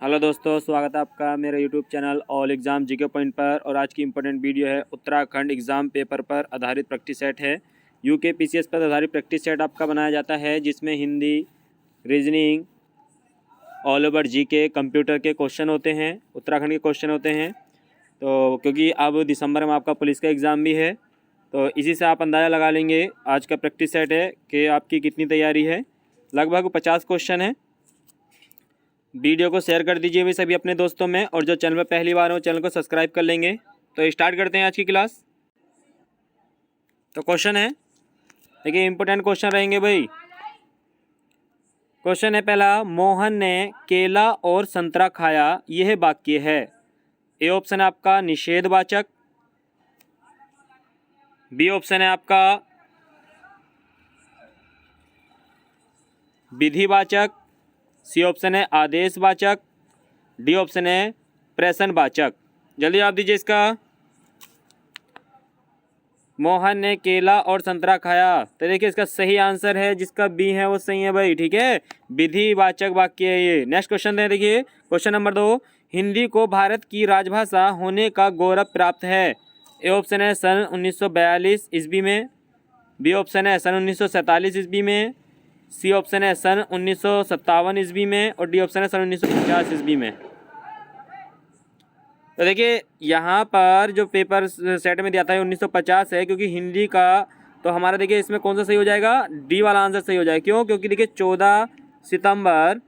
Hello दोस्तों, स्वागत है आपका मेरे YouTube channel all exam GK point पर। और आज की इंपॉर्टेंट वीडियो है उत्तराखंड एग्ज़ाम पेपर पर आधारित प्रैक्टिस सेट है। यूके पीसीएस पर आधारित प्रैक्टिस सेट आपका बनाया जाता है, जिसमें Hindi, reasoning, all over GK, computer के क्वेश्चन होते हैं, उत्तराखंड के क्वेश्चन होते हैं। तो क्योंकि अब दिसंबर में आपका पुलिस का एग्ज़ाम भी है, तो इसी से आप अंदाज़ा लगा लेंगे आज का प्रैक्टिस सेट है कि आपकी कितनी तैयारी है। लगभग 50 क्वेश्चन है। वीडियो को शेयर कर दीजिए भाई सभी अपने दोस्तों में, और जो चैनल पर पहली बार हो चैनल को सब्सक्राइब कर लेंगे। तो स्टार्ट करते हैं आज की क्लास। तो क्वेश्चन है, देखिए इंपॉर्टेंट क्वेश्चन रहेंगे भाई। क्वेश्चन है पहला, मोहन ने केला और संतरा खाया, यह वाक्य है। ए ऑप्शन है आपका निषेधवाचक, बी ऑप्शन है आपका विधिवाचक, सी ऑप्शन है आदेशवाचक, डी ऑप्शन है प्रश्नवाचक। जल्दी आप दीजिए इसका। मोहन ने केला और संतरा खाया, तो देखिए इसका सही आंसर है, जिसका बी है वो सही है भाई, ठीक है। विधिवाचक वाक्य है ये। नेक्स्ट क्वेश्चन है, देखिए क्वेश्चन नंबर 2, हिंदी को भारत की राजभाषा होने का गौरव प्राप्त है। ए ऑप्शन है सन 1942 ईस्वी में, बी ऑप्शन है सन 1947 ईस्वी में, सी ऑप्शन है सन 1957 ईस्वी में, और डी ऑप्शन है सन 1950 ईस्वी में। तो देखिए यहाँ पर जो पेपर सेट में दिया था 1950 है, क्योंकि हिंदी का तो हमारा देखिए इसमें कौन सा सही हो जाएगा, डी वाला आंसर सही हो जाएगा। क्यों? क्योंकि देखिए 14 सितंबर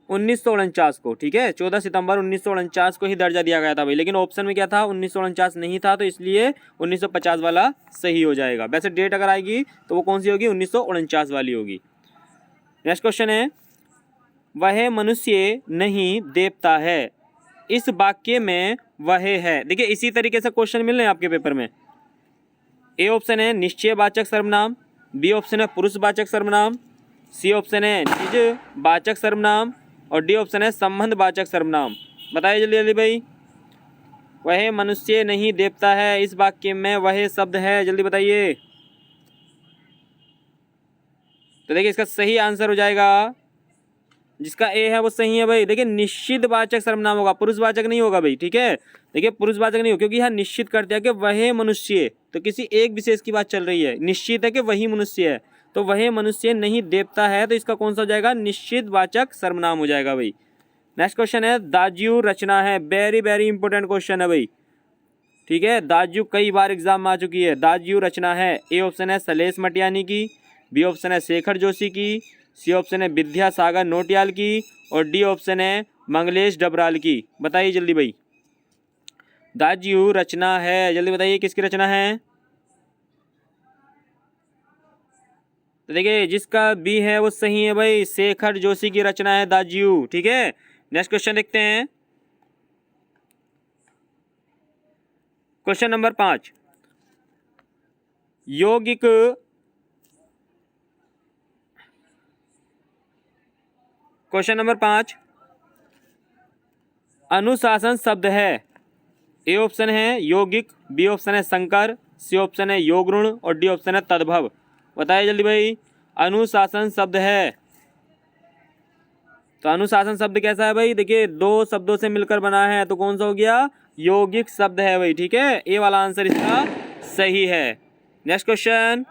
1949 को, ठीक है, 14 सितंबर 1949 को ही दर्जा दिया गया था भाई। लेकिन ऑप्शन में क्या था, 1949 नहीं था, तो इसलिए 1950 वाला सही हो जाएगा। वैसे डेट अगर आएगी तो वो कौन सी होगी, 1949 वाली होगी। नेक्स्ट क्वेश्चन है, वह मनुष्य नहीं देवता है, इस वाक्य में वह है। देखिए इसी तरीके से क्वेश्चन मिल रहे हैं आपके पेपर में। ए ऑप्शन है निश्चयवाचक सर्वनाम, बी ऑप्शन है पुरुषवाचक सर्वनाम, सी ऑप्शन है निजवाचक सर्वनाम, और डी ऑप्शन है संबंधवाचक सर्वनाम। बताइए जल्दी जल्दी भाई। वह मनुष्य नहीं देवता है, इस वाक्य में वह शब्द है, जल्दी बताइए। तो देखिए इसका सही आंसर हो जाएगा, जिसका ए है वो सही है भाई। देखिए निश्चितवाचक सर्वनाम होगा, पुरुषवाचक नहीं होगा भाई, ठीक है। देखिए पुरुषवाचक नहीं हो, क्योंकि यहाँ निश्चित करते हैं कि वह मनुष्य, तो किसी एक विशेष की बात चल रही है। निश्चित है कि वही मनुष्य है, तो वह मनुष्य नहीं देवता है, तो इसका कौन सा हो जाएगा, निश्चितवाचक सर्वनाम हो जाएगा भाई। नेक्स्ट क्वेश्चन है, दाज्यू रचना है। वेरी वेरी इंपॉर्टेंट क्वेश्चन है भाई, ठीक है। दाज्यू कई बार एग्जाम में आ चुकी है। दाज्यू रचना है। ए ऑप्शन है सलेश मटियानी की, बी ऑप्शन है शेखर जोशी की, सी ऑप्शन है विद्यासागर नोटियाल की, और डी ऑप्शन है मंगलेश डबराल की। बताइए जल्दी भाई। दाज्यू रचना है, जल्दी बताइए किसकी रचना है। तो देखिए जिसका बी है वो सही है भाई, शेखर जोशी की रचना है दाज्यू, ठीक है। नेक्स्ट क्वेश्चन देखते हैं, क्वेश्चन नंबर 5, यौगिक क्वेश्चन नंबर 5, अनुशासन शब्द है। ए ऑप्शन है यौगिक, बी ऑप्शन है संकर, सी ऑप्शन है योगृण, और डी ऑप्शन है तद्भव। बताइए जल्दी भाई। अनुशासन शब्द है, तो अनुशासन शब्द कैसा है भाई, देखिए दो शब्दों से मिलकर बना है, तो कौन सा हो गया, यौगिक शब्द है भाई, ठीक है। ए वाला आंसर इसका सही है। नेक्स्ट क्वेश्चन,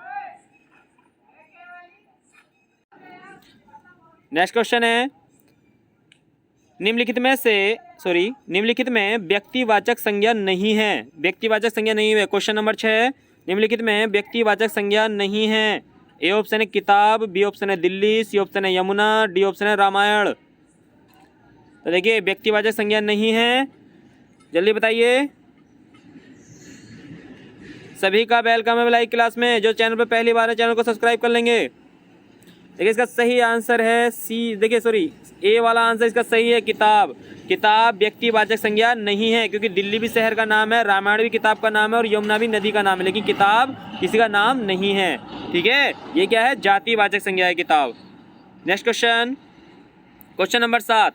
नेक्स्ट क्वेश्चन है, निम्नलिखित में व्यक्तिवाचक संज्ञा नहीं है। व्यक्तिवाचक संज्ञा नहीं है। क्वेश्चन नंबर 6, निम्नलिखित में व्यक्तिवाचक संज्ञा नहीं है। ए ऑप्शन है किताब, बी ऑप्शन है दिल्ली, सी ऑप्शन है यमुना, डी ऑप्शन है रामायण। तो देखिए व्यक्तिवाचक संज्ञा नहीं है, जल्दी बताइए। सभी का वेलकम है लाइव क्लास में। जो चैनल पर पहली बार है चैनल को सब्सक्राइब कर लेंगे। देखिए इसका सही आंसर है सी, देखिए ए वाला आंसर इसका सही है, किताब। किताब व्यक्तिवाचक संज्ञा नहीं है, क्योंकि दिल्ली भी शहर का नाम है, रामायण भी किताब का नाम है, और यमुना भी नदी का नाम है, लेकिन किताब किसी का नाम नहीं है, ठीक है। ये क्या है, जातिवाचक संज्ञा है किताब। नेक्स्ट क्वेश्चन, क्वेश्चन नंबर 7,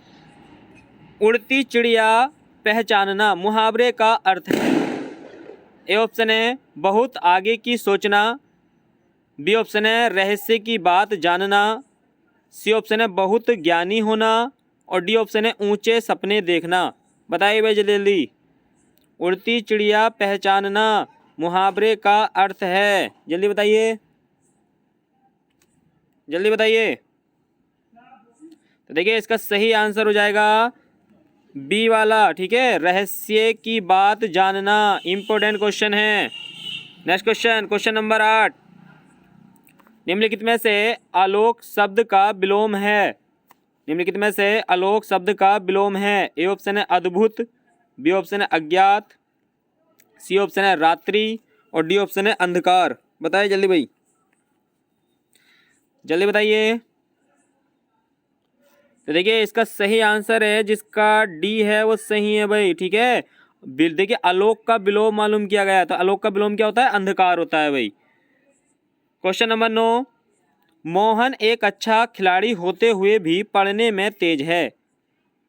उड़ती चिड़िया पहचानना मुहावरे का अर्थ है। ए ऑप्शन है बहुत आगे की सोचना, बी ऑप्शन है रहस्य की बात जानना, सी ऑप्शन है बहुत ज्ञानी होना, और डी ऑप्शन है ऊंचे सपने देखना। बताइए भाई जल्दी जल्दी। उड़ती चिड़िया पहचानना मुहावरे का अर्थ है, जल्दी बताइए जल्दी बताइए। तो देखिए इसका सही आंसर हो जाएगा बी वाला, ठीक है, रहस्य की बात जानना। इंपॉर्टेंट क्वेश्चन है। Next question, question number 8। निम्नलिखित में से आलोक शब्द का विलोम है। निम्नलिखित में से आलोक शब्द का विलोम है। ए ऑप्शन है अद्भुत, बी ऑप्शन है अज्ञात, सी ऑप्शन है रात्रि और डी ऑप्शन है अंधकार। बताइए जल्दी भाई जल्दी बताइए। तो देखिए इसका सही आंसर है जिसका डी है वो सही है भाई, ठीक है। देखिए आलोक का विलोम मालूम किया गया, तो आलोक का विलोम क्या होता है? अंधकार होता है भाई। Question number 9। मोहन एक अच्छा खिलाड़ी होते हुए भी पढ़ने में तेज है।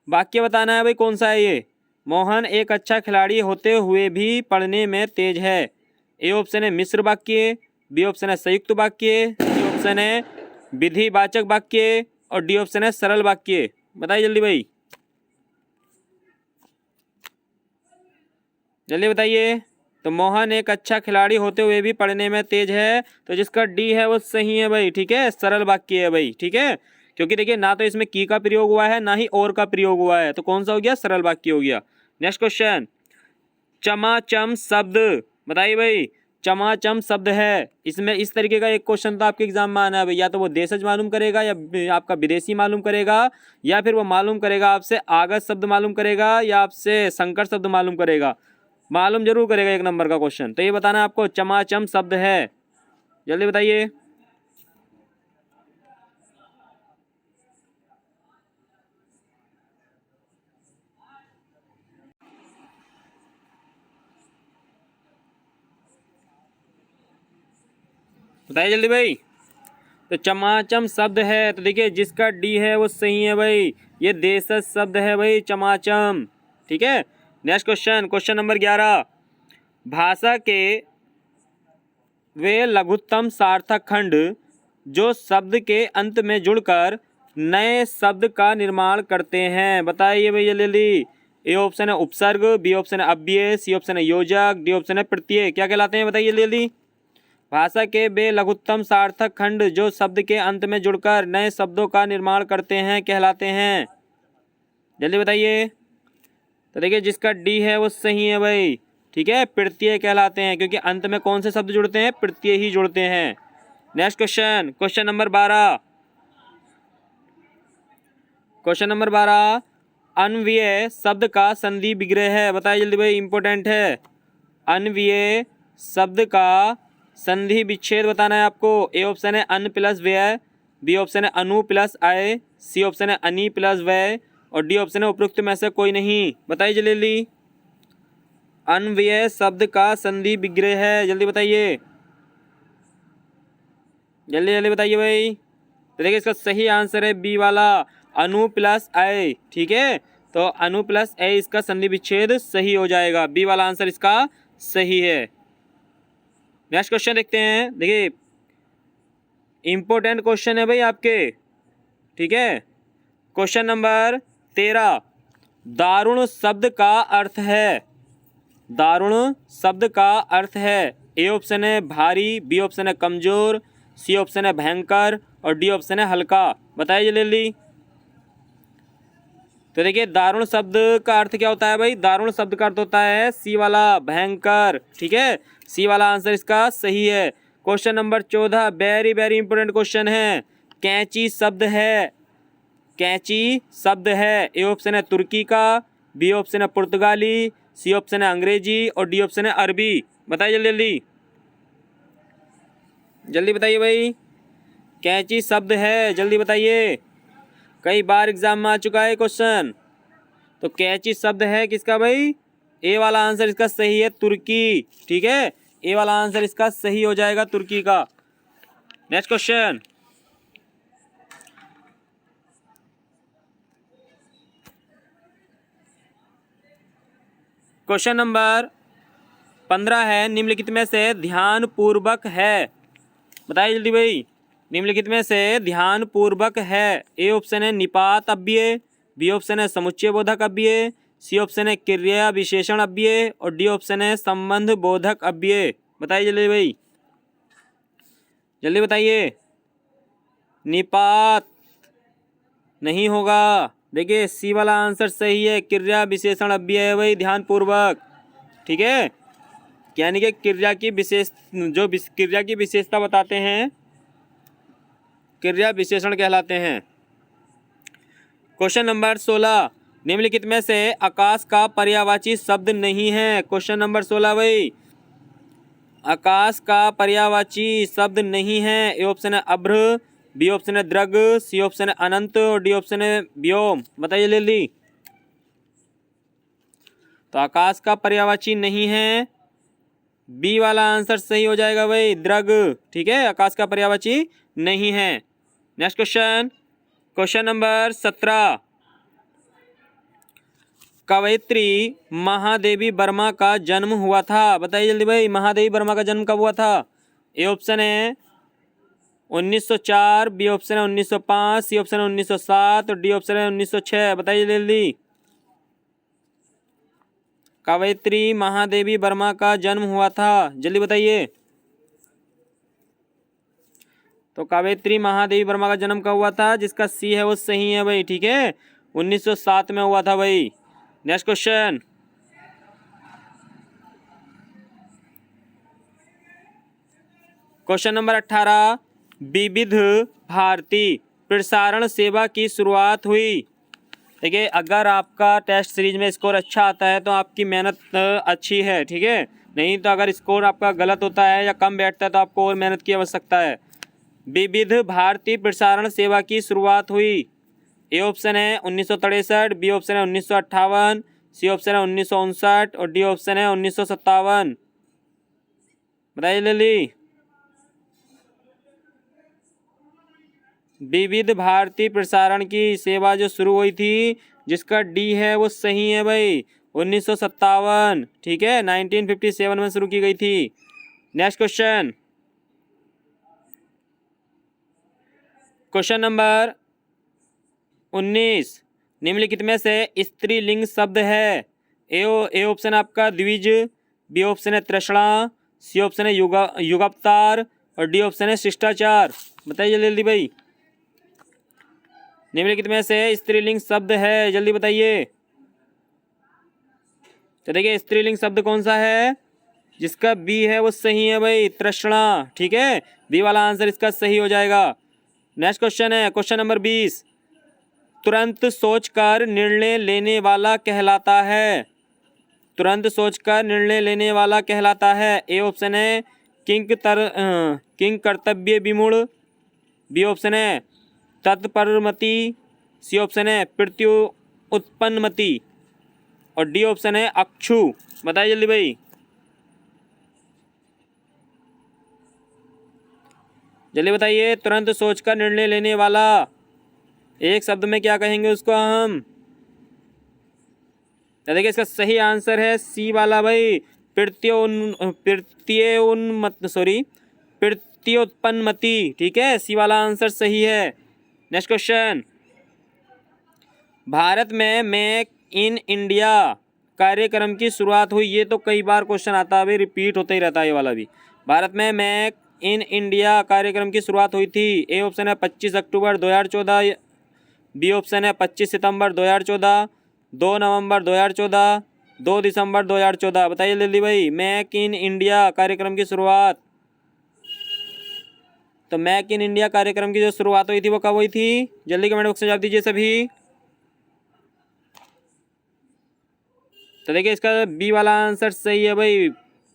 वाक्य बताना है भाई कौन सा है ये। मोहन एक अच्छा खिलाड़ी होते हुए भी पढ़ने में तेज है। ए ऑप्शन है मिश्र वाक्य, बी ऑप्शन है संयुक्त वाक्य, सी ऑप्शन है विधिवाचक वाक्य और डी ऑप्शन है सरल वाक्य। बताइए जल्दी भाई जल्दी बताइए। तो मोहन एक अच्छा खिलाड़ी होते हुए भी पढ़ने में तेज है, तो जिसका डी है वो सही है भाई, ठीक है, सरल वाक्य है भाई, ठीक है। क्योंकि देखिए ना तो इसमें की का प्रयोग हुआ है ना ही और का प्रयोग हुआ है, तो कौन सा हो गया? सरल वाक्य हो गया। नेक्स्ट क्वेश्चन, चमाचम शब्द। बताइए भाई चमाचम शब्द है, इसमें इस तरीके का एक क्वेश्चन तो आपके एग्जाम में आना है भाई। या तो वो देशज मालूम करेगा या आपका विदेशी मालूम करेगा या फिर वो मालूम करेगा आपसे आगत शब्द मालूम करेगा या आपसे संकर शब्द मालूम करेगा। मालूम जरूर करेगा एक नंबर का क्वेश्चन। तो ये बताना है आपको चमाचम शब्द है, जल्दी बताइए। बताइए जल्दी भाई। तो चमाचम शब्द है, तो देखिए जिसका डी है वो सही है भाई, ये देशज शब्द है भाई चमाचम, ठीक है। Next question, question number 11। भाषा के वे लघुत्तम सार्थक खंड जो शब्द के अंत में जुड़कर नए शब्द का निर्माण करते हैं। बताइए भाई जल्दी जल्दी। ए ऑप्शन है उपसर्ग, बी ऑप्शन है अव्यय, सी ऑप्शन है योजक, डी ऑप्शन है प्रत्यय। क्या कहलाते हैं? बताइए जल्दी जल्दी। भाषा के वे लघुत्तम सार्थक खंड जो शब्द के अंत में जुड़कर नए शब्दों का निर्माण करते हैं कहलाते हैं, जल्दी बताइए। तो देखिए जिसका डी है वो सही है भाई, ठीक है, प्रत्यय कहलाते हैं, क्योंकि अंत में कौन से शब्द जुड़ते हैं? प्रत्यय ही जुड़ते हैं। Next question, question number 12। Question number 12, अन्व्यय शब्द का संधि विग्रह है। बताइए जल्दी भाई, इंपॉर्टेंट है। अन्व्यय शब्द का संधि विच्छेद बताना है आपको। ए ऑप्शन है अन प्लस व्यय, बी ऑप्शन है अनु प्लस आय, सी ऑप्शन है अनि प्लस व्यय और डी ऑप्शन है उपरोक्त में से कोई नहीं। बताइए जल्दी जल्दी। अन्व्यय शब्द का संधि विग्रह है, जल्दी बताइए जल्दी जल्दी बताइए भाई। तो देखिए इसका सही आंसर है बी वाला, अनु प्लस आय, ठीक है। तो अनु प्लस आय इसका संधि विच्छेद सही हो जाएगा, बी वाला आंसर इसका सही है। नेक्स्ट क्वेश्चन देखते हैं। देखिए इंपॉर्टेंट क्वेश्चन है भाई आपके, ठीक है। Question number 13। दारुण शब्द का अर्थ है। दारुण शब्द का अर्थ है। ए ऑप्शन है भारी, बी ऑप्शन है कमजोर, सी ऑप्शन है भयंकर और डी ऑप्शन है हल्का। बताइए जल्दी। तो देखिए दारुण शब्द का अर्थ क्या होता है भाई? दारुण शब्द का अर्थ होता है सी वाला, भयंकर, ठीक है। सी वाला आंसर इसका सही है। Question number 14, very very important question है। कैंची शब्द है, कैंची शब्द है। ए ऑप्शन है तुर्की का, बी ऑप्शन है पुर्तगाली, सी ऑप्शन है अंग्रेजी और डी ऑप्शन है अरबी। बताइए जल्दी जल्दी जल्दी बताइए भाई। कैंची शब्द है, जल्दी बताइए, कई बार एग्जाम में आ चुका है क्वेश्चन। तो कैंची शब्द है किसका भाई? ए वाला आंसर इसका सही है तुर्की, ठीक है। ए वाला आंसर इसका सही हो जाएगा तुर्की का। नेक्स्ट क्वेश्चन, क्वेश्चन नंबर 15 है। निम्नलिखित में से ध्यान पूर्वक है। बताइए जल्दी भाई। निम्नलिखित में से ध्यान पूर्वक है। ए ऑप्शन है निपात अव्यय, बी ऑप्शन है समुच्चय बोधक अव्यय, सी ऑप्शन है क्रिया विशेषण अव्यय और डी ऑप्शन है संबंध बोधक अव्यय। बताइए जल्दी भाई, जल्दी बताइए। निपात नहीं होगा। देखिए सी वाला आंसर सही है, क्रिया विशेषण अव्यय है भाई, ध्यान पूर्वक। ठीक है, यानी कि क्रिया की क्रिया की विशेषता बताते हैं, क्रिया विशेषण कहलाते हैं। क्वेश्चन नंबर 16, निम्नलिखित में से आकाश का पर्यायवाची शब्द नहीं है। क्वेश्चन नंबर 16 भाई, आकाश का पर्यायवाची शब्द नहीं है। ए ऑप्शन है अभ्र, बी ऑप्शन है दृग, सी ऑप्शन है अनंत और डी ऑप्शन है व्योम। बताइए जल्दी। तो आकाश का पर्यायवाची नहीं है, बी वाला आंसर सही हो जाएगा भाई, दृग। ठीक है, आकाश का पर्यायवाची नहीं है। नेक्स्ट क्वेश्चन, क्वेश्चन नंबर 17, कवयित्री महादेवी वर्मा का जन्म हुआ था। बताइए जल्दी भाई, महादेवी वर्मा का जन्म कब हुआ था। ए ऑप्शन है 1904, बी ऑप्शन है 1905, सी ऑप्शन है 1907 और डी ऑप्शन है 1906। बताइए जल्दी। कवयित्री महादेवी वर्मा का जन्म हुआ था, जल्दी बताइए। तो कवयित्री महादेवी वर्मा का जन्म कब हुआ था, जिसका सी है वो सही है भाई। ठीक है, 1907 में हुआ था भाई। नेक्स्ट क्वेश्चन, क्वेश्चन नंबर 18, विविध भारती प्रसारण सेवा की शुरुआत हुई। देखिए अगर आपका टेस्ट सीरीज में स्कोर अच्छा आता है तो आपकी मेहनत अच्छी है। ठीक है, नहीं तो अगर स्कोर आपका गलत होता है या कम बैठता है तो आपको और मेहनत की आवश्यकता है। विविध भारती प्रसारण सेवा की शुरुआत हुई। ए ऑप्शन है 1963, बी ऑप्शन है 1958, सी ऑप्शन है 1959 और डी ऑप्शन है 1957। बताइए जल्दी। विविध भारती प्रसारण की सेवा जो शुरू हुई थी, जिसका डी है वो सही है भाई, 1957। ठीक है, 1957 में शुरू की गई थी। नेक्स्ट क्वेश्चन, क्वेश्चन नंबर 19, निम्नलिखित में से स्त्रीलिंग शब्द है। ए ऑप्शन आपका द्विज, बी ऑप्शन है तृष्णा, सी ऑप्शन है युगावतार और डी ऑप्शन है शिष्टाचार। बताइए जल्दी भाई, निम्नलिखित में से स्त्रीलिंग शब्द है, जल्दी बताइए। तो देखिए स्त्रीलिंग शब्द कौन सा है, जिसका बी है वो सही है भाई, तृष्णा। ठीक है, बी वाला आंसर इसका सही हो जाएगा। नेक्स्ट क्वेश्चन है क्वेश्चन नंबर 20, तुरंत सोचकर निर्णय लेने वाला कहलाता है। तुरंत सोचकर निर्णय लेने वाला कहलाता है। ए ऑप्शन है किंग कर्तव्य विमूढ़, बी ऑप्शन है तत्परमति, सी ऑप्शन है प्रत्यु उत्पन्नमति और डी ऑप्शन है अक्षु। बताइए जल्दी भाई, जल्दी बताइए। तुरंत सोचकर निर्णय लेने वाला, एक शब्द में क्या कहेंगे उसको हम। तो देखिए इसका सही आंसर है सी वाला भाई, प्रत्युत्पन्नमति। ठीक है, सी वाला आंसर सही है। नेक्स्ट क्वेश्चन, भारत में मेक इन इंडिया कार्यक्रम की शुरुआत हुई। ये तो कई बार क्वेश्चन आता है भाई, रिपीट होता ही रहता है ये वाला भी। भारत में मेक इन इंडिया कार्यक्रम की शुरुआत हुई थी। ए ऑप्शन है 25 अक्टूबर 2014, बी ऑप्शन है 25 सितंबर 2014, 2 नवंबर 2014, 2 दिसंबर 2014। बताइए जल्दी भाई, मेक इन इंडिया कार्यक्रम की शुरुआत। तो मेक इन इंडिया कार्यक्रम की जो शुरुआत हुई थी वो कब हुई थी, जल्दी कमेंट बॉक्स में जवाब दीजिए सभी। तो देखिए इसका बी वाला आंसर सही है भाई।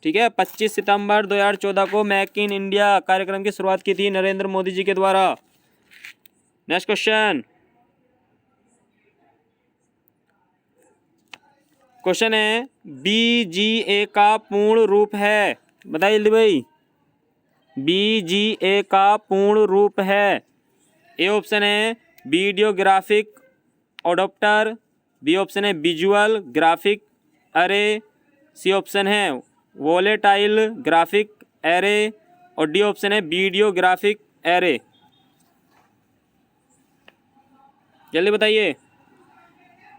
ठीक है, 25 सितंबर 2014 को मेक इन इंडिया कार्यक्रम की शुरुआत की थी नरेंद्र मोदी जी के द्वारा। नेक्स्ट क्वेश्चन, क्वेश्चन है BGA का पूर्ण रूप है। बताइए जल्दी भाई, BGA का पूर्ण रूप है। ए ऑप्शन है video graphic adopter, B option है visual graphic array, C option है वोलेटाइल ग्राफिक एरे और डी ऑप्शन है वीडियो ग्राफिक एरे। जल्दी बताइए।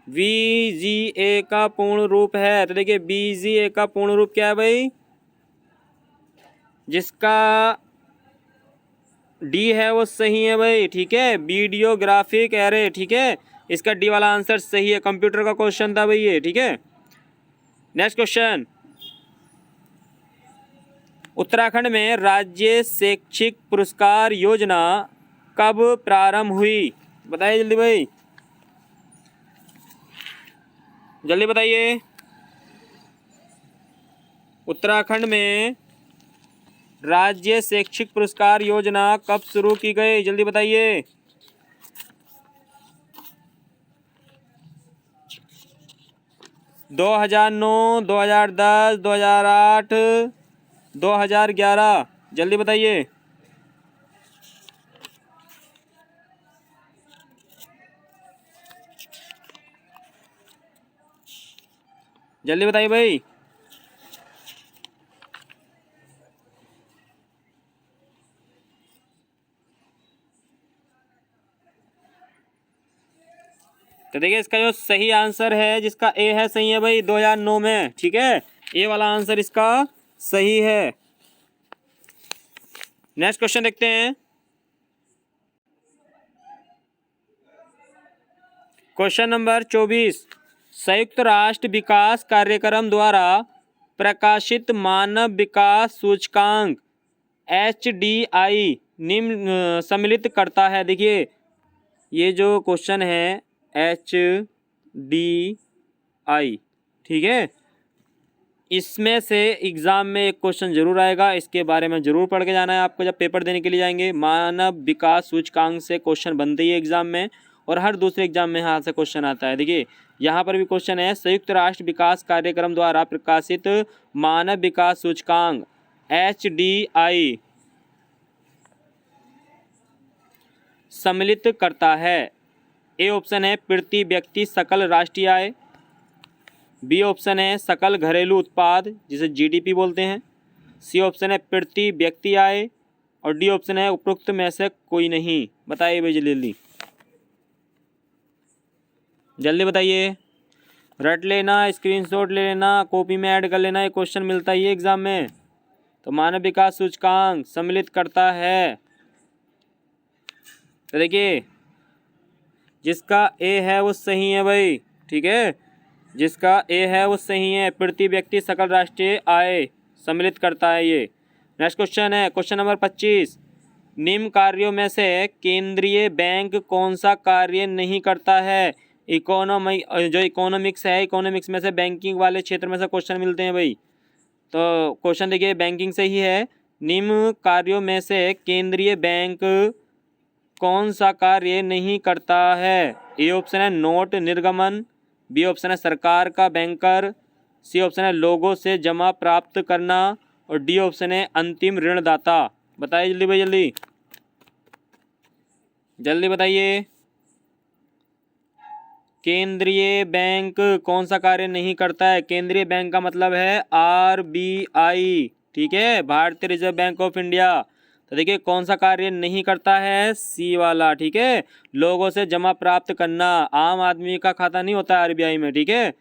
VGA का पूर्ण रूप है। तो देखिए VGA का पूर्ण रूप क्या है भाई, जिसका डी है वो सही है भाई, ठीक है, वीडियो ग्राफिक एरे, ठीक है, इसका डी वाला आंसर सही है। कंप्यूटर का क्वेश्चन था भाई ये, ठीक है। नेक्स्ट क्वेश्चन, उत्तराखंड में राज्य शैक्षिक पुरस्कार योजना कब प्रारंभ हुई? बताइए जल्दी भाई, जल्दी बताइए। उत्तराखंड में राज्य शैक्षिक पुरस्कार योजना कब शुरू की गई? जल्दी बताइए। दो 2009, 2010, 2008, 2011, जल्दी बताइए। जल्दी बताइए भाई। तो देखिए इसका जो सही आंसर है, जिसका ए है सही है भाई, 2009 में, ठीक है, ए वाला आंसर इसका सही है। नेक्स्ट क्वेश्चन देखते हैं। क्वेश्चन नंबर 24, संयुक्त राष्ट्र विकास कार्यक्रम द्वारा प्रकाशित मानव विकास सूचकांक HDI निम्न सम्मिलित करता है। देखिए ये जो क्वेश्चन है HDI, ठीक है, इसमें से एग्ज़ाम में एक क्वेश्चन जरूर आएगा, इसके बारे में जरूर पढ़ के जाना है आपको जब पेपर देने के लिए जाएंगे। मानव विकास सूचकांक से क्वेश्चन बनते ही एग्जाम में, और हर दूसरे एग्जाम में यहाँ से क्वेश्चन आता है। देखिए यहाँ पर भी क्वेश्चन है, संयुक्त राष्ट्र विकास कार्यक्रम द्वारा प्रकाशित मानव विकास सूचकांक HDI सम्मिलित करता है। ए ऑप्शन है प्रति व्यक्ति सकल राष्ट्रीय आय, बी ऑप्शन है सकल घरेलू उत्पाद जिसे GDP बोलते हैं, सी ऑप्शन है प्रति व्यक्ति आय, और डी ऑप्शन है उपरोक्त में से कोई नहीं। बताइए भाई जल्दी जल्दी, जल्दी बताइए, रट लेना, स्क्रीनशॉट ले लेना, कॉपी में ऐड कर लेना, ये क्वेश्चन मिलता ही है एग्जाम में। तो मानव विकास सूचकांक सम्मिलित करता है, तो देखिए जिसका ए है वो सही है भाई, ठीक है, जिसका ए है वो सही है, प्रति व्यक्ति सकल राष्ट्रीय आय सम्मिलित करता है ये। नेक्स्ट क्वेश्चन है क्वेश्चन नंबर 25, निम्न कार्यों में से केंद्रीय बैंक कौन सा कार्य नहीं करता है? जो इकोनॉमिक्स है, इकोनॉमिक्स में से बैंकिंग वाले क्षेत्र में से क्वेश्चन मिलते हैं भाई। तो क्वेश्चन देखिए बैंकिंग से ही है, निम्न कार्यों में से केंद्रीय बैंक कौन सा कार्य नहीं करता है? ए ऑप्शन है नोट निर्गमन, बी ऑप्शन है सरकार का बैंकर, सी ऑप्शन है लोगों से जमा प्राप्त करना, और डी ऑप्शन है अंतिम ऋणदाता। बताइए जल्दी भाई जल्दी, जल्दी बताइए। केंद्रीय बैंक कौन सा कार्य नहीं करता है? केंद्रीय बैंक का मतलब है RBI, ठीक है, भारतीय रिजर्व बैंक ऑफ इंडिया। तो देखिए कौन सा कार्य नहीं करता है? सी वाला, ठीक है, लोगों से जमा प्राप्त करना। आम आदमी का खाता नहीं होता है RBI में, ठीक है।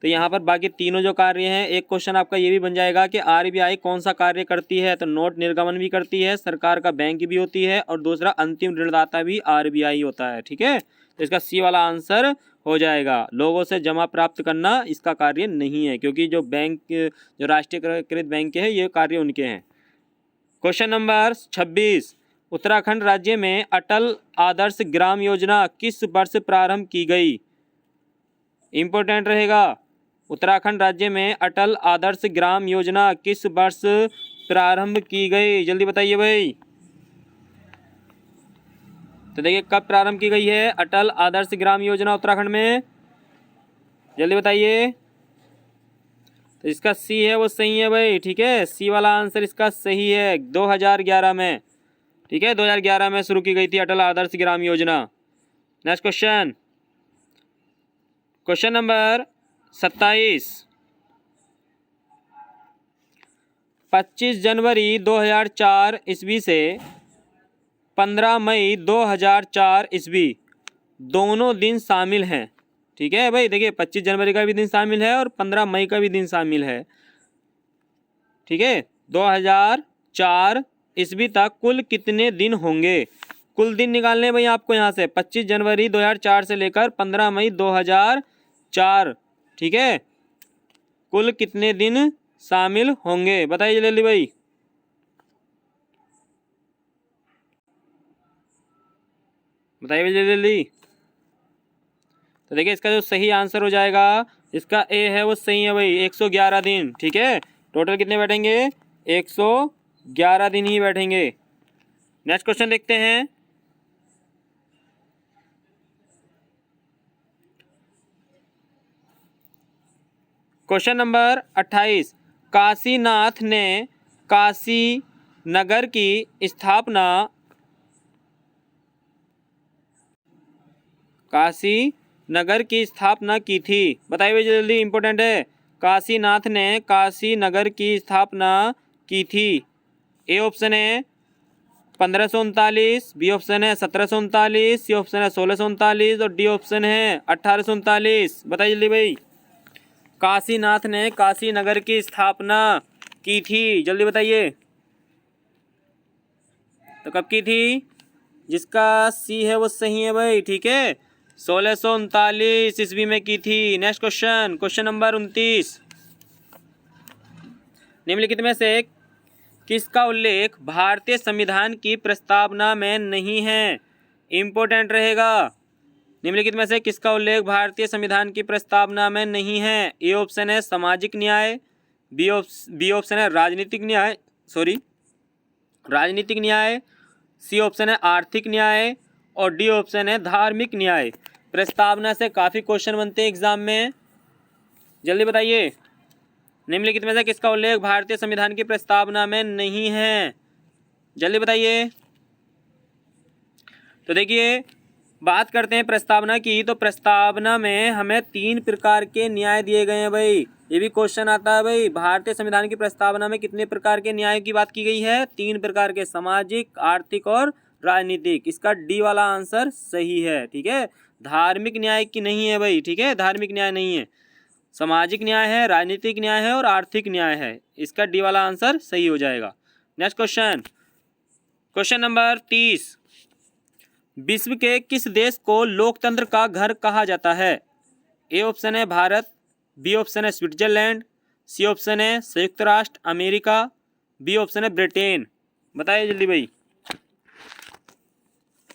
तो यहाँ पर बाकी तीनों जो कार्य हैं, एक क्वेश्चन आपका ये भी बन जाएगा कि RBI कौन सा कार्य करती है? तो नोट निर्गमन भी करती है, सरकार का बैंक भी होती है, और दूसरा अंतिम ऋणदाता भी RBI होता है, ठीक है। तो इसका सी वाला आंसर हो जाएगा। लोगों से जमा प्राप्त करना इसका कार्य नहीं है, क्योंकि जो बैंक, जो राष्ट्रीयकृत बैंक है, ये कार्य उनके हैं। क्वेश्चन नंबर 26, उत्तराखंड राज्य में अटल आदर्श ग्राम योजना किस वर्ष प्रारंभ की गई? इंपॉर्टेंट रहेगा। उत्तराखंड राज्य में अटल आदर्श ग्राम योजना किस वर्ष प्रारंभ की गई? जल्दी बताइए भाई। तो देखिए कब प्रारंभ की गई है अटल आदर्श ग्राम योजना उत्तराखंड में? जल्दी बताइए। तो इसका सी है वो सही है भाई, ठीक है, सी वाला आंसर इसका सही है, 2011 में, ठीक है, 2011 में शुरू की गई थी अटल Adarsh Gram Yojana. Next question, question number 27, 25 जनवरी 2004 ईस्वी से 15 मई 2004 ईस्वी दोनों दिन शामिल हैं। ठीक है भाई। देखिए 25 जनवरी का भी दिन शामिल है और 15 मई का भी दिन शामिल है। ठीक है, 2004 ईस्वी तक कुल कितने दिन होंगे? कुल दिन निकालने भाई आपको यहाँ से 25 जनवरी 2004 से लेकर 15 मई 2004। ठीक है, कुल कितने दिन शामिल होंगे बताइए जल्दी भाई। बताइए जल्दी जल्दी। तो देखिए इसका जो सही आंसर हो जाएगा, इसका ए है वो सही है भाई, 111 दिन। ठीक है, टोटल कितने बैठेंगे? 111 दिन ही बैठेंगे। नेक्स्ट क्वेश्चन देखते हैं। Question number 28। काशीनाथ ने काशी नगर की स्थापना की थी। बताइए भैया जल्दी, इंपॉर्टेंट है। काशीनाथ ने काशी नगर की स्थापना की थी। ए ऑप्शन है 1539, बी ऑप्शन है 1739, सी ऑप्शन है 1639 और डी ऑप्शन है 1839। बताइए जल्दी भाई। काशीनाथ ने काशी नगर की स्थापना की थी, जल्दी बताइए। तो कब की थी? जिसका सी है वो सही है भाई। ठीक है, 1639 ईस्वी में की थी। Next question, question number 29। निम्नलिखित में से किसका उल्लेख भारतीय संविधान की प्रस्तावना में नहीं है? इंपॉर्टेंट रहेगा। निम्नलिखित में से किसका उल्लेख भारतीय संविधान की प्रस्तावना में नहीं है? ए ऑप्शन है सामाजिक न्याय, बी ऑप्शन है राजनीतिक न्याय, सी ऑप्शन है आर्थिक न्याय और डी ऑप्शन है धार्मिक न्याय। प्रस्तावना से काफ़ी क्वेश्चन बनते हैं एग्जाम में, जल्दी बताइए। निम्नलिखित में से किसका उल्लेख भारतीय संविधान की प्रस्तावना में नहीं है? जल्दी बताइए। तो देखिए बात करते हैं प्रस्तावना की, तो प्रस्तावना में हमें 3 प्रकार के न्याय दिए गए हैं भाई। ये भी क्वेश्चन आता है भाई, भारतीय संविधान की प्रस्तावना में कितने प्रकार के न्याय की बात की गई है? 3 प्रकार के, सामाजिक, आर्थिक और राजनीतिक। इसका डी वाला आंसर सही है। ठीक है, धार्मिक न्याय की नहीं है भाई। ठीक है, धार्मिक न्याय नहीं है, सामाजिक न्याय है, राजनीतिक न्याय है और आर्थिक न्याय है। इसका डी वाला आंसर सही हो जाएगा। Next question, question number 30। विश्व के किस देश को लोकतंत्र का घर कहा जाता है? ए ऑप्शन है भारत, बी ऑप्शन है स्विट्जरलैंड, सी ऑप्शन है संयुक्त राष्ट्र अमेरिका, बी ऑप्शन है ब्रिटेन। बताइए जल्दी भाई।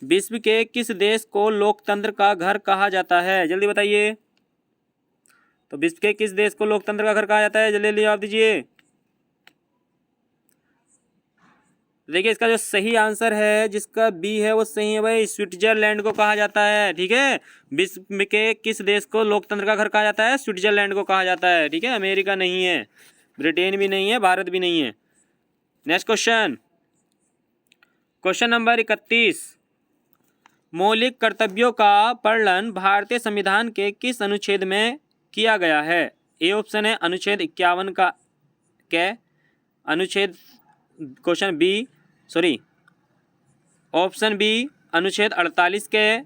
विश्व के किस देश को लोकतंत्र का घर कहा जाता है? जल्दी बताइए। तो विश्व के किस देश को लोकतंत्र का घर कहा जाता है? जल्दी जल्दी जवाब दीजिए। देखिए इसका जो सही आंसर है, जिसका बी है वो सही है भाई, स्विट्जरलैंड को कहा जाता है। ठीक है, विश्व के किस देश को लोकतंत्र का घर कहा जाता है? स्विट्जरलैंड को कहा जाता है। ठीक है, अमेरिका नहीं है, ब्रिटेन भी नहीं है, भारत भी नहीं है। Next question, question number 31। मौलिक कर्तव्यों का वर्णन भारतीय संविधान के किस अनुच्छेद में किया गया है? ए ऑप्शन है अनुच्छेद 51 का अनुच्छेद ऑप्शन बी अनुच्छेद 48 के,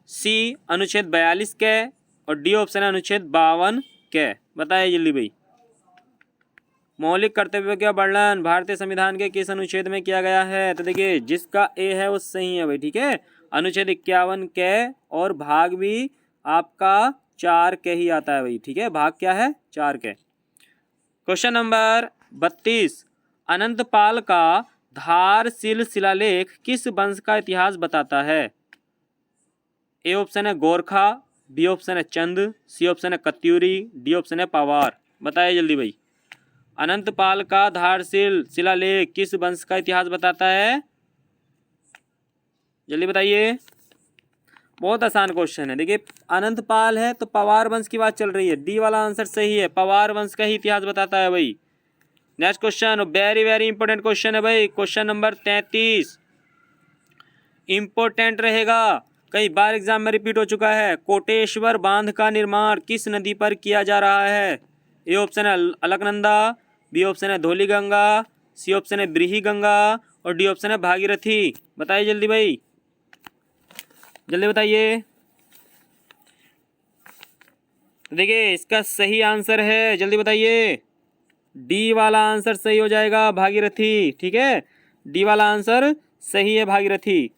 सी अनुच्छेद 42 के और डी ऑप्शन है अनुच्छेद 52 के। बताइए जल्दी भाई। मौलिक कर्तव्यों का वर्णन भारतीय संविधान के किस अनुच्छेद में किया गया है? तो देखिए जिसका ए है वो सही है भाई। ठीक है, अनुच्छेद 51 के और भाग भी आपका 4 के ही आता है भाई। ठीक है, भाग क्या है? 4 के। Question number 32। अनंतपाल का धारशिल शिलालेख किस वंश का इतिहास बताता है? ए ऑप्शन है गोरखा, बी ऑप्शन है चंद, सी ऑप्शन है कत्यूरी, डी ऑप्शन है पवार। बताइए जल्दी भाई। अनंतपाल का धारशिल शिलालेख किस वंश का इतिहास बताता है? जल्दी बताइए। बहुत आसान क्वेश्चन है। देखिए अनंतपाल है तो पवार वंश की बात चल रही है, डी वाला आंसर सही है, पवार वंश का ही इतिहास बताता है भाई। Next question, very very important question है भाई, क्वेश्चन नंबर 33। इंपॉर्टेंट रहेगा, कई बार एग्जाम में रिपीट हो चुका है। कोटेश्वर बांध का निर्माण किस नदी पर किया जा रहा है? ए ऑप्शन है अलकनंदा, बी ऑप्शन है धौली गंगा, सी ऑप्शन है ब्रीही गंगा और डी ऑप्शन है भागीरथी। बताइए जल्दी भाई, जल्दी बताइए। तो देखिए इसका सही आंसर है, जल्दी बताइए। डी वाला आंसर सही हो जाएगा, भागीरथी। ठीक है, डी वाला आंसर सही है, Bhagirathi.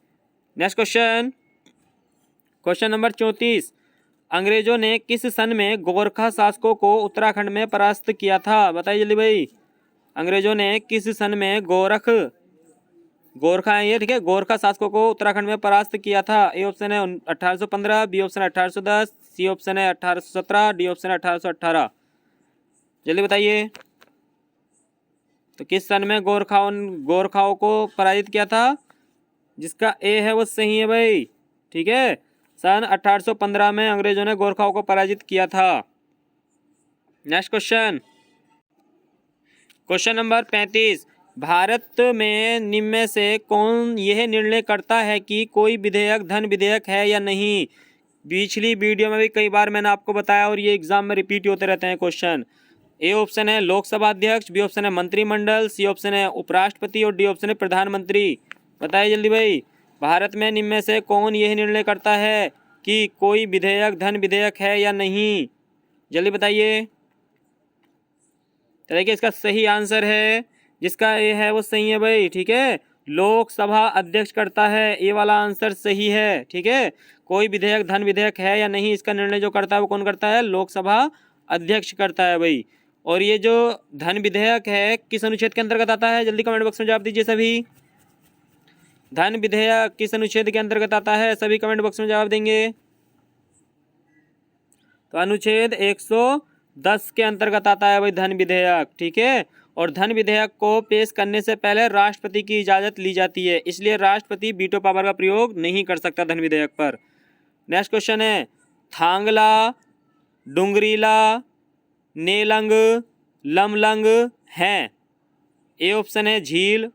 Next question, question number 34। अंग्रेजों ने किस सन में गोरखा शासकों को उत्तराखंड में परास्त किया था? बताइए जल्दी भाई। अंग्रेजों ने किस सन में गोरखा है ये, ठीक है, गोरखा शासकों को उत्तराखंड में परास्त किया था? ए ऑप्शन है 1815, बी ऑप्शन है 1810, सी ऑप्शन है 1817, डी ऑप्शन है 1818। जल्दी बताइए। तो किस सन में गोरखाओं को पराजित किया था? जिसका ए है वो सही है भाई। ठीक है, सन 1815 में अंग्रेजों ने गोरखाओं को पराजित किया था। Next question, question number 35। Bharat में निम्न में से कौन यह निर्णय करता है कि कोई विधेयक धन विधेयक है या नहीं? पिछली वीडियो में भी कई बार मैंने आपको बताया और ये एग्जाम में रिपीट होते रहते हैं क्वेश्चन। ए ऑप्शन है लोकसभा अध्यक्ष, बी ऑप्शन है मंत्रिमंडल, सी ऑप्शन है उपराष्ट्रपति और डी ऑप्शन है प्रधानमंत्री। बताइए जल्दी भाई। भारत में निम्न में से कौन यह निर्णय करता है कि कोई विधेयक धन विधेयक है या नहीं? जल्दी बताइए। तो देखिए इसका सही आंसर है, जिसका ए है वो सही है भाई। ठीक है, लोकसभा अध्यक्ष करता है, ए वाला आंसर सही है। ठीक है, कोई विधेयक धन विधेयक है या नहीं इसका निर्णय जो करता है वो कौन करता है? लोकसभा अध्यक्ष करता है भाई। और ये जो धन विधेयक है किस अनुच्छेद के अंतर्गत आता है? जल्दी कमेंट बॉक्स में जवाब दीजिए सभी। धन विधेयक किस अनुच्छेद के अंतर्गत आता है? सभी कमेंट बॉक्स में जवाब देंगे। तो अनुच्छेद 110 के अंतर्गत आता है भाई धन विधेयक। ठीक है, और धन विधेयक को पेश करने से पहले राष्ट्रपति की इजाज़त ली जाती है, इसलिए राष्ट्रपति वीटो पावर का प्रयोग नहीं कर सकता धन विधेयक पर। नेक्स्ट क्वेश्चन है, थांगला, डुंगरीला, नेलंग, लमलंग हैं। ए ऑप्शन है झील,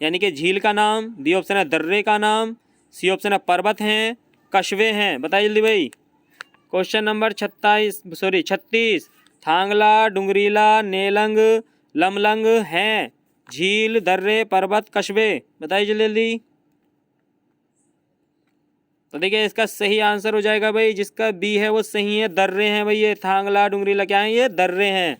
यानी कि झील का नाम, बी ऑप्शन है दर्रे का नाम, सी ऑप्शन है पर्वत हैं, कस्बे हैं। बताइए जल्दी भाई। Question number 36। थांगला, डुंगरीला, नेलंग, लमलंग हैं, झील, दर्रे, पर्वत, कस्बे। बताइए जल्दी जल्दी। तो देखिए इसका सही आंसर हो जाएगा भाई, जिसका बी है वो सही है, दर्रे हैं भाई। ये थांगला डुंगरीला क्या है? ये दर्रे हैं।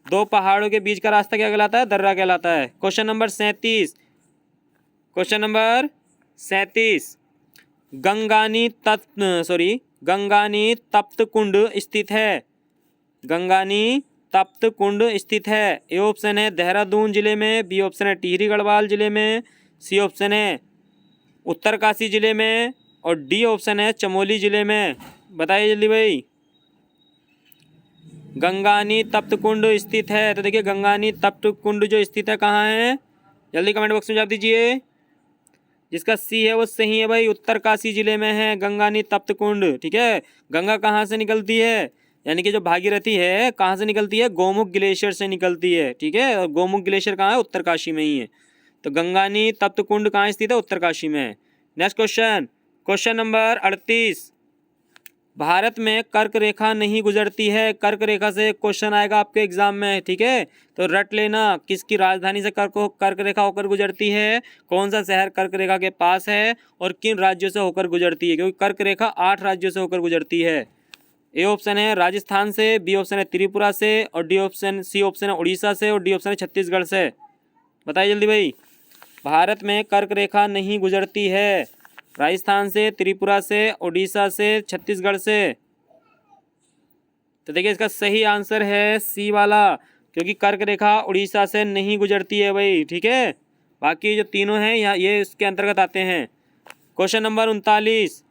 दो पहाड़ों के बीच का रास्ता क्या कहलाता है? दर्रा कहलाता है। Question number 37। Question number 37। Gangani तप्त कुंड स्थित है। गंगानी तप्त कुंड स्थित है। ए ऑप्शन है देहरादून जिले में, बी ऑप्शन है टिहरी गढ़वाल जिले में, सी ऑप्शन है उत्तरकाशी जिले में और डी ऑप्शन है चमोली जिले में। बताइए जल्दी भाई। गंगानी तप्त कुंड स्थित है, तो देखिए गंगानी तप्त कुंड जो स्थित है कहाँ है? जल्दी कमेंट बॉक्स में जवाब दीजिए। जिसका सी है वो सही है भाई, उत्तरकाशी जिले में है गंगानी तप्त कुंड। ठीक है, गंगा कहाँ से निकलती है? यानी कि जो भागीरथी है कहाँ से निकलती है? गोमुख ग्लेशियर से निकलती है। ठीक है, और गोमुख ग्लेशियर कहाँ है? उत्तरकाशी में ही है। तो गंगानी तप्त कुंड कहाँ स्थित है? उत्तरकाशी में है। Next question, question number 38। Bharat में कर्क रेखा नहीं गुजरती है। कर्क रेखा से क्वेश्चन आएगा आपके एग्जाम में। ठीक है, तो रट लेना, किसकी राजधानी से कर्क रेखा होकर गुजरती है, कौन सा शहर कर्क रेखा के पास है और किन राज्यों से होकर गुजरती है, क्योंकि कर्क रेखा 8 राज्यों से होकर गुजरती है। ए ऑप्शन है राजस्थान से, बी ऑप्शन है त्रिपुरा से और सी ऑप्शन है उड़ीसा से और डी ऑप्शन है छत्तीसगढ़ से। बताइए जल्दी भाई। भारत में कर्क रेखा नहीं गुजरती है, राजस्थान से, त्रिपुरा से, उड़ीसा से, छत्तीसगढ़ से। तो देखिए इसका सही आंसर है सी वाला, क्योंकि कर्क रेखा उड़ीसा से नहीं गुजरती है भाई। ठीक है, बाकी जो तीनों हैं यहाँ ये इसके अंतर्गत आते हैं। Question number 39।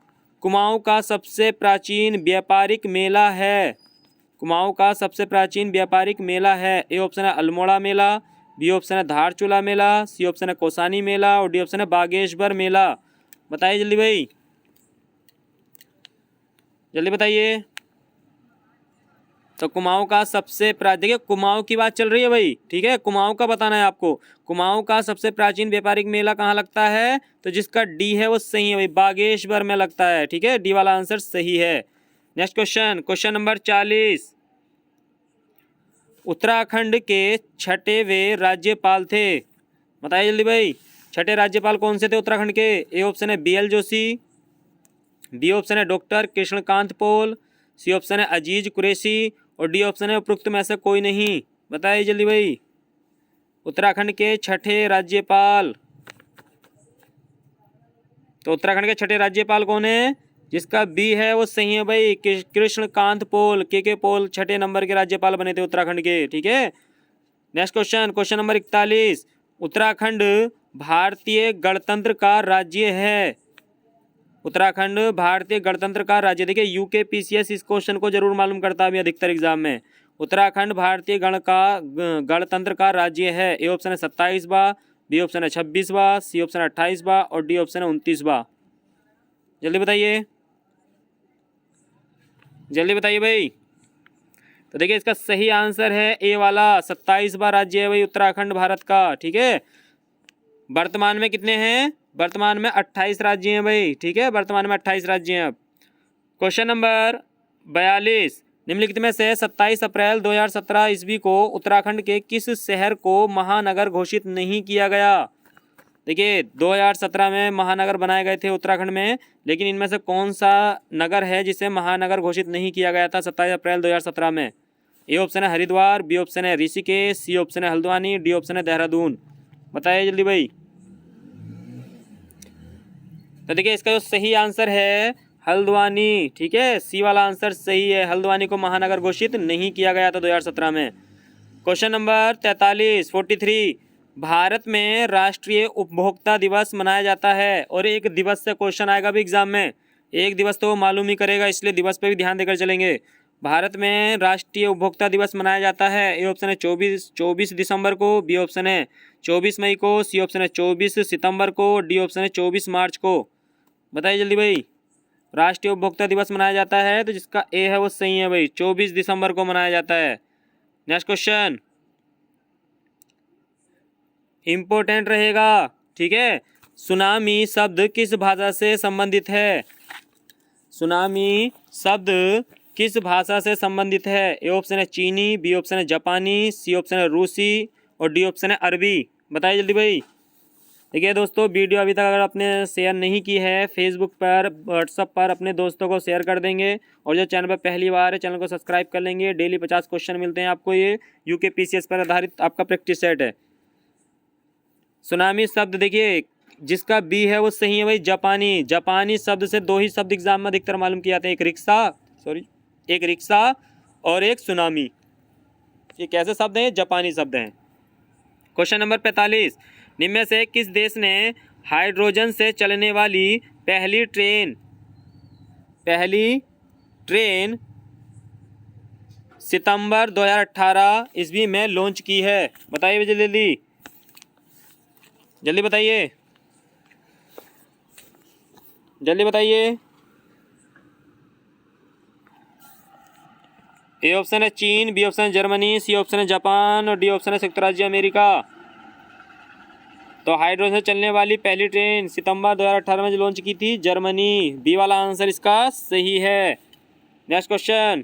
कुमाऊं का सबसे प्राचीन व्यापारिक मेला है। कुमाऊं का सबसे प्राचीन व्यापारिक मेला है। ए ऑप्शन है अल्मोड़ा मेला, बी ऑप्शन है धारचूला मेला, सी ऑप्शन है कौसानी मेला और डी ऑप्शन है बागेश्वर मेला। बताइए जल्दी भाई, जल्दी बताइए। तो कुमाऊं का सबसे देखिए कुमाऊं की बात चल रही है भाई। ठीक है, कुमाऊं का बताना है आपको। कुमाऊं का सबसे प्राचीन व्यापारिक मेला कहाँ लगता है? तो जिसका डी है वो सही है भाई, बागेश्वर में लगता है। ठीक है, डी वाला आंसर सही है। Next question, question number 40। Uttarakhand के छठे वे राज्यपाल थे। बताइए जल्दी भाई, छठे राज्यपाल कौन से थे उत्तराखंड के? ए ऑप्शन है BL जोशी, बी ऑप्शन है doctor Krishnakant Paul, C option है अजीज कुरैशी और डी ऑप्शन है उपरोक्त में से कोई नहीं। बताइए जल्दी भाई। उत्तराखंड के छठे राज्यपाल, तो उत्तराखंड के छठे राज्यपाल कौन है? जिसका बी है वो सही है भाई, कृष्णकांत पोल, के पोल छठे नंबर के राज्यपाल बने थे उत्तराखंड के। ठीक है, next question, question number 41। Uttarakhand भारतीय गणतंत्र का राज्य है। उत्तराखंड भारतीय गणतंत्र का राज्य। देखिए यूकेपीसीएस इस क्वेश्चन को जरूर मालूम करता है अभी अधिकतर एग्जाम में। उत्तराखंड भारतीय गणतंत्र का राज्य है। ए ऑप्शन है 27वां, बी ऑप्शन है 26वां, सी ऑप्शन है 28वां और डी ऑप्शन है 29वां। जल्दी बताइए, जल्दी बताइए भाई। तो देखिए इसका सही आंसर है ए वाला, 27वां राज्य है भाई उत्तराखंड भारत का। ठीक है, वर्तमान में कितने हैं? वर्तमान में 28 राज्य हैं भाई। ठीक है, वर्तमान में 28 राज्य हैं। अब क्वेश्चन नंबर 42। निम्नलिखित में से 27 अप्रैल 2017 ईस्वी को उत्तराखंड के किस शहर को महानगर घोषित नहीं किया गया? देखिए 2017 में महानगर बनाए गए थे उत्तराखंड में, लेकिन इनमें से कौन सा नगर है जिसे महानगर घोषित नहीं किया गया था 27 अप्रैल 2017 में? ए ऑप्शन है हरिद्वार, बी ऑप्शन है ऋषिकेश, सी ऑप्शन है हल्द्वानी, डी ऑप्शन है देहरादून। बताइए जल्दी भाई। तो देखिए इसका जो सही आंसर है हल्द्वानी। ठीक है, सी वाला आंसर सही है, हल्द्वानी को महानगर घोषित नहीं किया गया था 2017 में। क्वेश्चन नंबर 43 भारत में राष्ट्रीय उपभोक्ता दिवस मनाया जाता है। और एक दिवस से क्वेश्चन आएगा भी एग्जाम में, एक दिवस तो वो मालूम ही करेगा, इसलिए दिवस पे भी ध्यान देकर चलेंगे। भारत में राष्ट्रीय उपभोक्ता दिवस मनाया जाता है। ए ऑप्शन है 24 दिसंबर को, बी ऑप्शन है 24 मई को, सी ऑप्शन है 24 सितंबर को, डी ऑप्शन है 24 मार्च को। बताइए जल्दी भाई। राष्ट्रीय उपभोक्ता दिवस मनाया जाता है, तो जिसका ए है वो सही है भाई, 24 दिसंबर को मनाया जाता है। नेक्स्ट क्वेश्चन इंपॉर्टेंट रहेगा। ठीक है, सुनामी शब्द किस भाषा से संबंधित है? सुनामी शब्द किस भाषा से संबंधित है? ए ऑप्शन है चीनी, बी ऑप्शन है जापानी, सी ऑप्शन है रूसी और डी ऑप्शन है अरबी। बताइए जल्दी भाई। देखिए दोस्तों, वीडियो अभी तक अगर आपने शेयर नहीं की है फेसबुक पर, व्हाट्सअप पर, अपने दोस्तों को शेयर कर देंगे। और जो चैनल पर पहली बार है चैनल को सब्सक्राइब कर लेंगे। डेली 50 क्वेश्चन मिलते हैं आपको, ये यूकेपीसीएस पर आधारित आपका प्रैक्टिस सेट है। सुनामी शब्द देखिए जिसका बी है वो सही है भाई, जापानी। जापानी शब्द से दो ही शब्द एग्जाम में अधिकतर मालूम किए जाते हैं, एक रिक्शा और एक सुनामी। ये कैसे शब्द हैं? जापानी शब्द हैं। Question number 45। निम्न में से किस देश ने हाइड्रोजन से चलने वाली पहली ट्रेन सितंबर 2018 ईस्वी में लॉन्च की है? बताइए जल्दी जल्दी बताइए, जल्दी बताइए। ए ऑप्शन है चीन, बी ऑप्शन है जर्मनी, सी ऑप्शन है जापान और डी ऑप्शन है संयुक्त राज्य अमेरिका। तो हाइड्रोजन से चलने वाली पहली ट्रेन सितंबर 2018 में जो लॉन्च की थी, जर्मनी। बी वाला आंसर इसका सही है। Next question,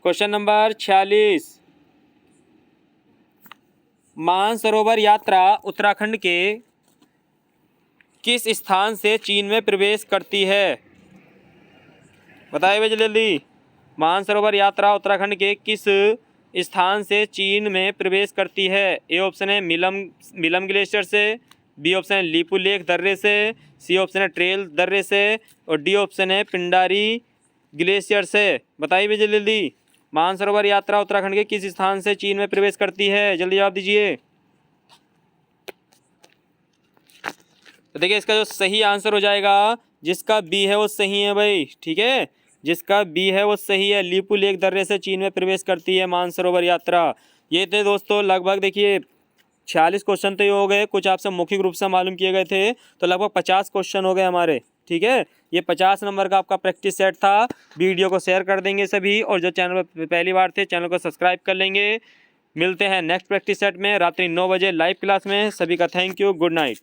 question number 46। Mansarovar यात्रा उत्तराखंड के किस स्थान से चीन में प्रवेश करती है? बताइए जल्दी। मानसरोवर यात्रा उत्तराखंड के किस स्थान से चीन में प्रवेश करती है? ए ऑप्शन है मिलम ग्लेशियर से, बी ऑप्शन है लीपू लेक दर्रे से, सी ऑप्शन है ट्रेल दर्रे से और डी ऑप्शन है पिंडारी ग्लेशियर से। बताइए जल्दी। मानसरोवर यात्रा उत्तराखंड के किस स्थान से चीन में प्रवेश करती है? जल्दी जवाब दीजिए। तो देखिए इसका जो सही आंसर हो जाएगा, जिसका बी है वो सही है भाई। ठीक है, जिसका बी है वो सही है, लीपू लेक दर्रे से चीन में प्रवेश करती है मानसरोवर यात्रा। ये थे दोस्तों लगभग देखिए 46 क्वेश्चन तो ये हो गए, कुछ आपसे मौखिक रूप से मालूम किए गए थे, तो लगभग 50 क्वेश्चन हो गए हमारे। ठीक है, ये 50 नंबर का आपका प्रैक्टिस सेट था। वीडियो को शेयर कर देंगे सभी, और जो चैनल पर पहली बार थे चैनल को सब्सक्राइब कर लेंगे। मिलते हैं नेक्स्ट प्रैक्टिस सेट में रात्रि 9 बजे लाइव क्लास में। सभी का थैंक यू, गुड नाइट।